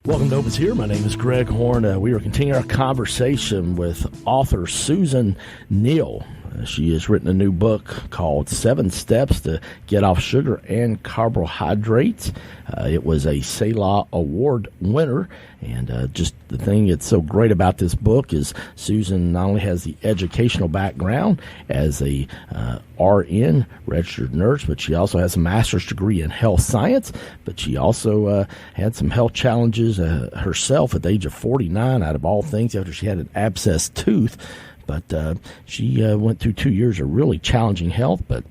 Welcome to Hope Is Here. My name is Greg Horn. We are continuing our conversation with author Susan Neal. She has written a new book called 7 Steps to Get Off Sugar and Carbohydrates. It was a Selah Award winner. And just the thing that's so great about this book is Susan not only has the educational background as a RN, registered nurse, but she also has a master's degree in health science. But she also had some health challenges herself at the age of 49, out of all things, after she had an abscessed tooth. But she went through 2 years of really challenging health, but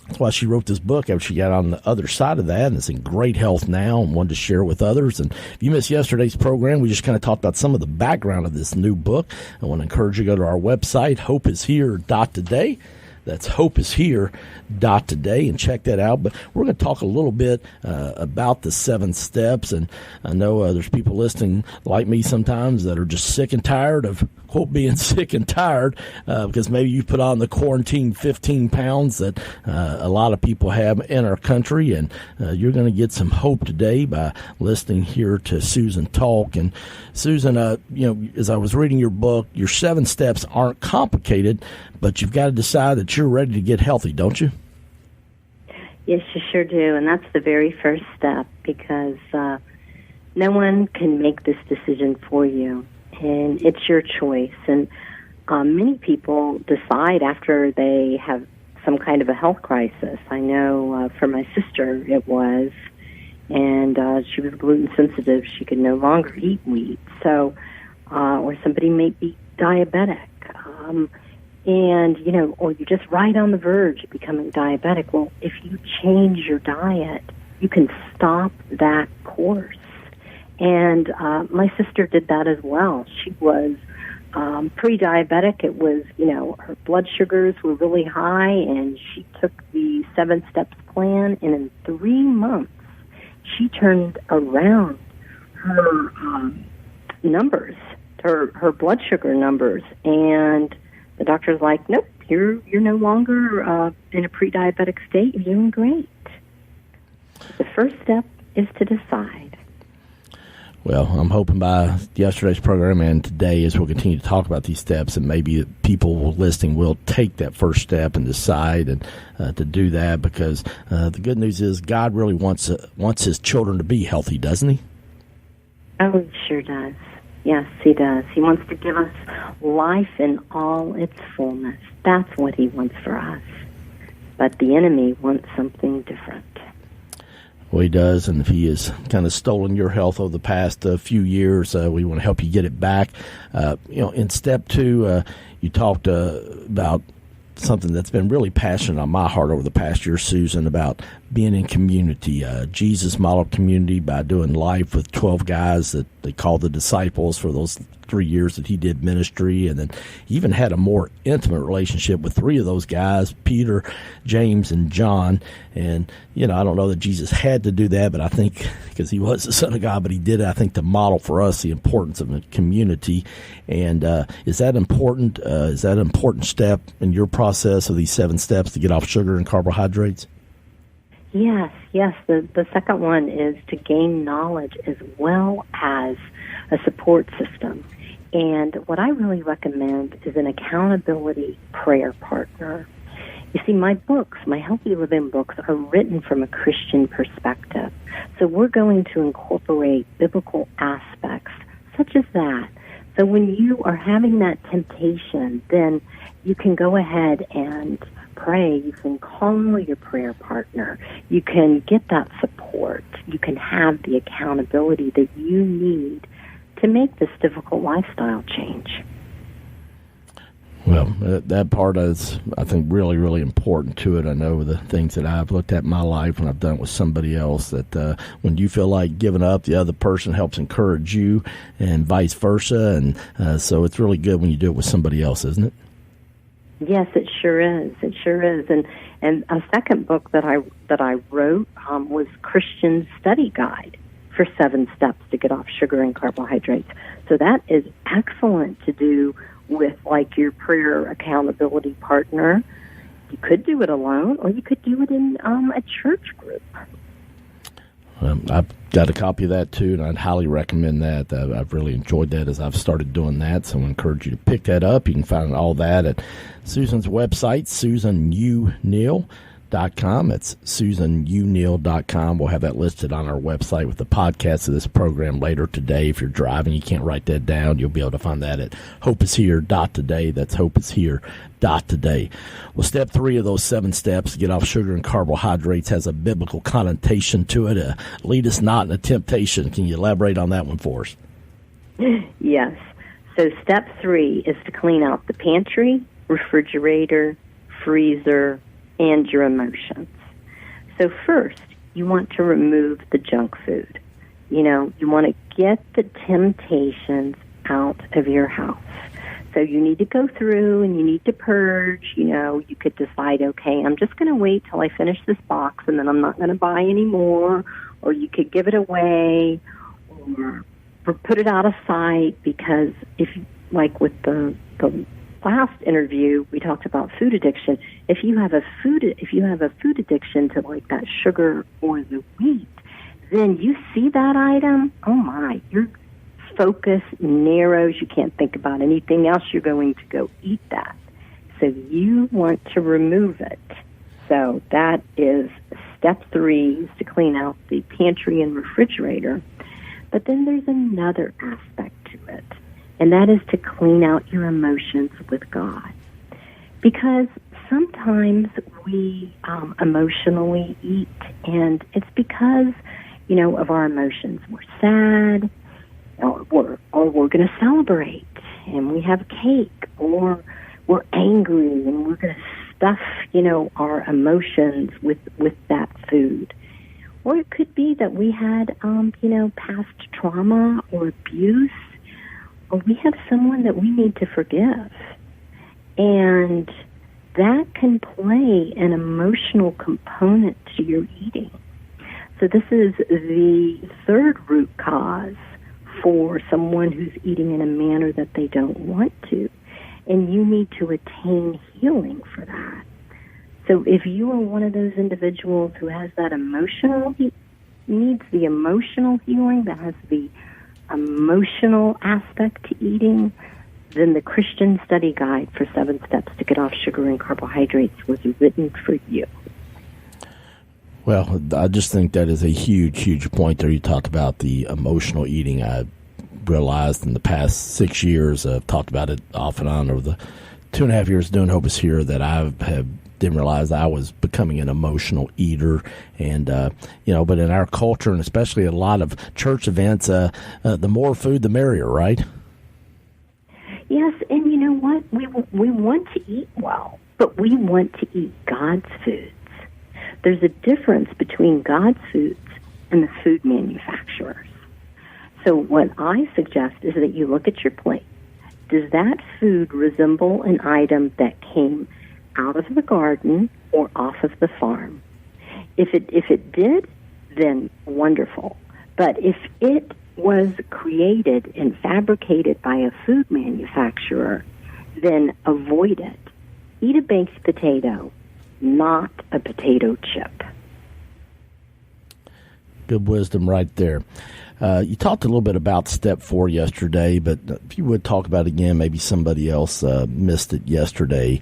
that's why she wrote this book after she got on the other side of that, and is in great health now and wanted to share with others. And if you missed yesterday's program, we just kind of talked about some of the background of this new book. I want to encourage you to go to our website, hopeishere.today. That's hopeishere.today, and check that out. But we're going to talk a little bit about the 7 steps. And I know there's people listening like me sometimes that are just sick and tired of, quote, being sick and tired because maybe you put on the quarantine 15 pounds that a lot of people have in our country. And you're going to get some hope today by listening here to Susan talk. And Susan, as I was reading your book, your 7 steps aren't complicated, but you've got to decide that you're ready to get healthy, don't you? Yes, you sure do, and that's the very first step, because no one can make this decision for you, and it's your choice. And many people decide after they have some kind of a health crisis. I know for my sister it was, and she was gluten sensitive. She could no longer eat wheat, so or somebody may be diabetic. And, or you're just right on the verge of becoming diabetic. Well, if you change your diet, you can stop that course. And my sister did that as well. She was pre-diabetic. It was, her blood sugars were really high, and she took the 7 Steps plan, and in 3 months, she turned around her numbers, her blood sugar numbers, and the doctor's like, nope, you're no longer in a pre-diabetic state. You're doing great. The first step is to decide. Well, I'm hoping by yesterday's program and today, as we'll continue to talk about these steps, and maybe people listening will take that first step and decide and to do that, because the good news is God really wants His children to be healthy, doesn't He? Oh, He sure does. Yes, He does. He wants to give us life in all its fullness. That's what He wants for us. But the enemy wants something different. Well, he does, and if he has kind of stolen your health over the past few years, we want to help you get it back. In step 2, you talked about something that's been really passionate on my heart over the past year, Susan, about being in community, Jesus model community, by doing life with 12 guys that they called the disciples for those 3 years that he did ministry. And then he even had a more intimate relationship with 3 of those guys, Peter, James, and John. And, I don't know that Jesus had to do that, but I think because he was the Son of God, but he did, I think, to model for us the importance of a community. And is that important? Is that an important step in your process of these 7 steps to get off sugar and carbohydrates? Yes. The second one is to gain knowledge as well as a support system. And what I really recommend is an accountability prayer partner. You see, my books, my Healthy Living books, are written from a Christian perspective. So we're going to incorporate biblical aspects such as that. So when you are having that temptation, then you can go ahead and pray. You can call your prayer partner. You can get that support. You can have the accountability that you need to make this difficult lifestyle change. Well, that part is, I think, really, really important to it. I know the things that I've looked at in my life when I've done it with somebody else, that when you feel like giving up, the other person helps encourage you, and vice versa. And so it's really good when you do it with somebody else, isn't it? Yes, it sure is. It sure is. And a second book that I wrote was Christian Study Guide for 7 Steps to Get Off Sugar and Carbohydrates. So that is excellent to do with, like, your prayer accountability partner. You could do it alone, or you could do it in a church group. I've got a copy of that too, and I'd highly recommend that. I've really enjoyed that as I've started doing that, so I encourage you to pick that up. You can find all that at Susan's website, SusanUNeal.com. It's SusanUNeal.com. We'll have that listed on our website with the podcast of this program later today. If you're driving, you can't write that down, you'll be able to find that at hopeishere.today. That's hopeishere.today. Well, step 3 of those 7 steps to get off sugar and carbohydrates has a biblical connotation to it. Lead us not into temptation. Can you elaborate on that one for us? Yes. So step 3 is to clean out the pantry, refrigerator, freezer, and your emotions. So first, you want to remove the junk food. You want to get the temptations out of your house. So you need to go through and you need to purge. You could decide, okay, I'm just going to wait till I finish this box and then I'm not going to buy any more. Or you could give it away or put it out of sight, because if, like with the last interview, we talked about food addiction. If you have a food addiction to like that sugar or the wheat, then you see that item, oh my, your focus narrows. You can't think about anything else. You're going to go eat that. So you want to remove it. So that is step 3, is to clean out the pantry and refrigerator. But then there's another aspect to it, and that is to clean out your emotions with God. Because sometimes we emotionally eat, and it's because, of our emotions. We're sad, or we're going to celebrate, and we have cake, or we're angry, and we're going to stuff, our emotions with that food. Or it could be that we had, past trauma or abuse, or we have someone that we need to forgive. And that can play an emotional component to your eating. So this is the third root cause for someone who's eating in a manner that they don't want to. And you need to attain healing for that. So if you are one of those individuals who has that needs the emotional healing, that has the emotional aspect to eating, then the Christian Study Guide for 7 Steps to Get Off Sugar and Carbohydrates was written for you. Well, I just think that is a huge, huge point there. You talked about the emotional eating. I realized in the past 6 years, I've talked about it off and on over the 2.5 years doing Hope Is Here, that didn't realize I was becoming an emotional eater. And, but in our culture, and especially a lot of church events, the more food, the merrier, right? Yes, and you know what? We want to eat well, but we want to eat God's foods. There's a difference between God's foods and the food manufacturers. So what I suggest is that you look at your plate. Does that food resemble an item that came out of the garden or off of the farm? If it did, then wonderful. But if it was created and fabricated by a food manufacturer, then avoid it. Eat a baked potato, not a potato chip. Good wisdom right there. You talked a little bit about step 4 yesterday, but if you would talk about it again, maybe somebody else missed it yesterday.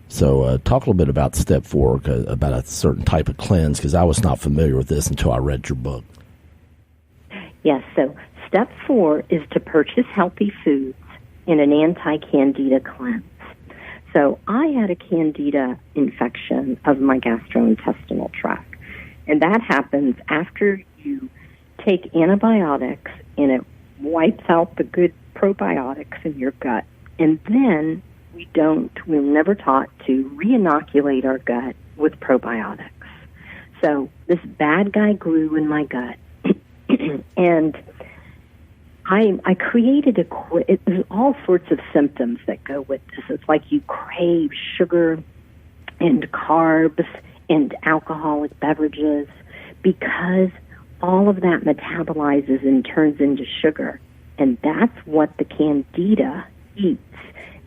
So talk a little bit about step 4, about a certain type of cleanse, because I was not familiar with this until I read your book. Yes, so step 4 is to purchase healthy foods in an AntiCandida Cleanse. So I had a candida infection of my gastrointestinal tract, and that happens after you take antibiotics, and it wipes out the good probiotics in your gut. And then we're never taught to re-inoculate our gut with probiotics. So this bad guy grew in my gut, and I created there's all sorts of symptoms that go with this. It's like you crave sugar and carbs and alcoholic beverages, because all of that metabolizes and turns into sugar. And that's what the candida eats.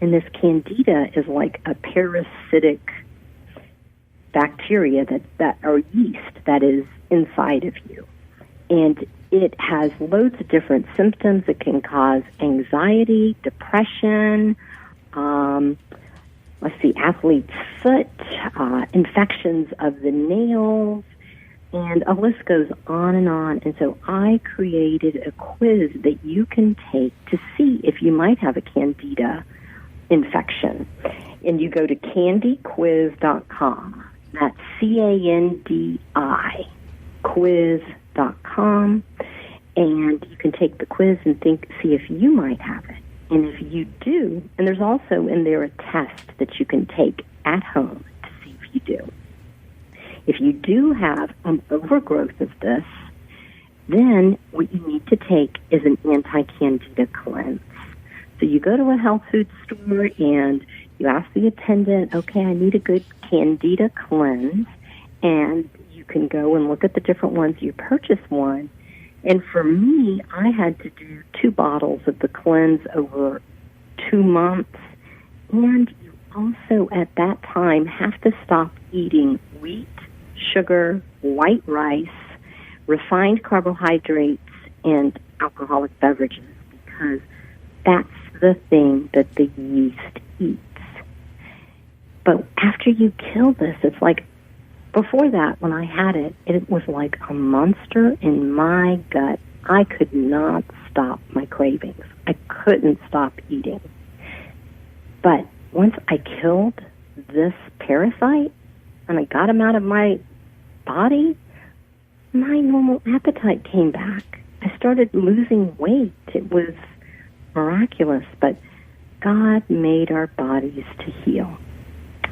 And this candida is like a parasitic bacteria that or yeast that is inside of you. And it has loads of different symptoms. It can cause anxiety, depression, athlete's foot, infections of the nails, and a list goes on and on. And so I created a quiz that you can take to see if you might have a Candida infection. And you go to candiquiz.com. That's CANDI, quiz.com. And you can take the quiz and see if you might have it. And if you do, and there's also in there a test that you can take at home to see if you do. If you do have an overgrowth of this, then what you need to take is an AntiCandida Cleanse. So you go to a health food store and you ask the attendant, okay, I need a good Candida Cleanse, and you can go and look at the different ones. You purchase one. And for me, I had to do 2 bottles of the cleanse over 2 months. And you also, at that time, have to stop eating wheat, sugar, white rice, refined carbohydrates, and alcoholic beverages, because that's the thing that the yeast eats. But after you kill this, it's like, before that, when I had it, it was like a monster in my gut. I could not stop my cravings. I couldn't stop eating. But once I killed this parasite and I got him out of my body, my normal appetite came back. I started losing weight. It was miraculous, but God made our bodies to heal.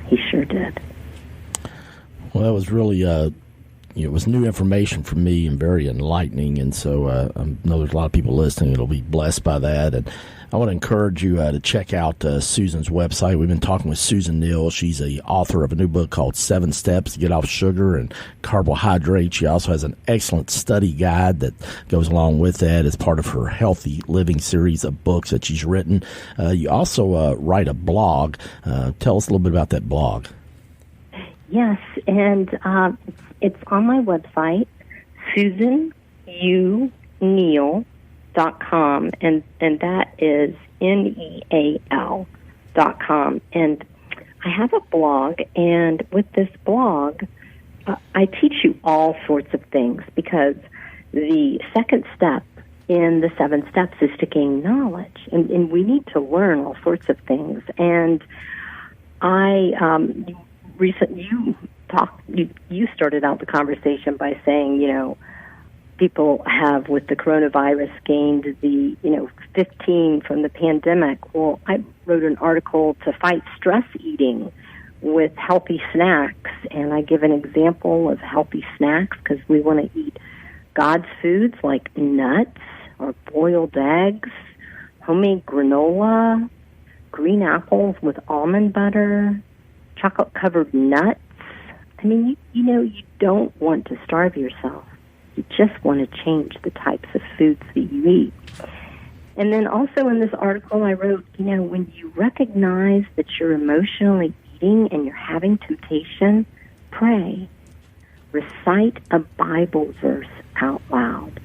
He sure did. Well, that was really, it was new information for me and very enlightening. And so I know there's a lot of people listening that'll be blessed by that. And I want to encourage you to check out Susan's website. We've been talking with Susan Neal. She's the author of a new book called 7 Steps to Get Off Sugar and Carbohydrates. She also has an excellent study guide that goes along with that as part of her Healthy Living series of books that she's written. You also write a blog. Tell us a little bit about that blog. Yes, and it's on my website, SusanUNeal.com, and that is NEAL.com. And I have a blog, and with this blog, I teach you all sorts of things, because the second step in the 7 steps is to gain knowledge, and we need to learn all sorts of things. And you started out the conversation by saying, people have, with the coronavirus, gained the, 15 from the pandemic. Well, I wrote an article to fight stress eating with healthy snacks, and I give an example of healthy snacks because we want to eat God's foods like nuts or boiled eggs, homemade granola, green apples with almond butter, chocolate-covered nuts. I mean, you don't want to starve yourself. You just want to change the types of foods that you eat. And then also in this article I wrote, when you recognize that you're emotionally eating and you're having temptation, pray. Recite a Bible verse out loud.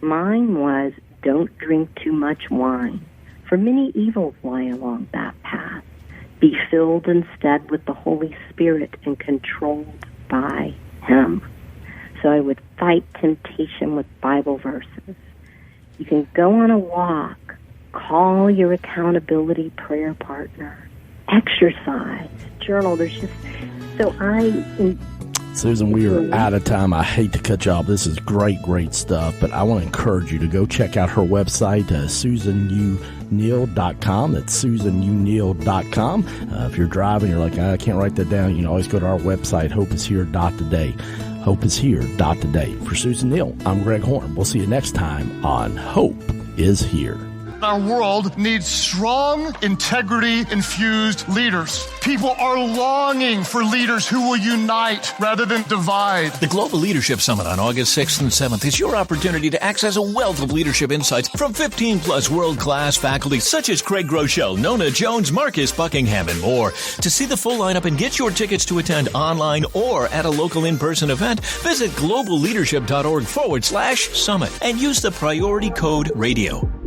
Mine was, don't drink too much wine, for many evils lie along that path. Be filled instead with the Holy Spirit and controlled by Him. So I would fight temptation with Bible verses. You can go on a walk, call your accountability prayer partner, exercise, journal. There's just, Susan, we are out of time. I hate to cut you off. This is great stuff, but I want to encourage you to go check out her website, SusanUNeal.com. That's SusanUNeal.com. If you're driving, you're like, I can't write that down, you can always go to our website, hopeishere.today. Hopeishere.today. For Susan Neal, I'm Greg Horn. We'll see you next time on Hope is Here. Our world needs strong, integrity-infused leaders. People are longing for leaders who will unite rather than divide. The Global Leadership Summit on August 6th and 7th is your opportunity to access a wealth of leadership insights from 15-plus world-class faculty such as Craig Groeschel, Nona Jones, Marcus Buckingham, and more. To see the full lineup and get your tickets to attend online or at a local in-person event, visit globalleadership.org/summit and use the priority code radio.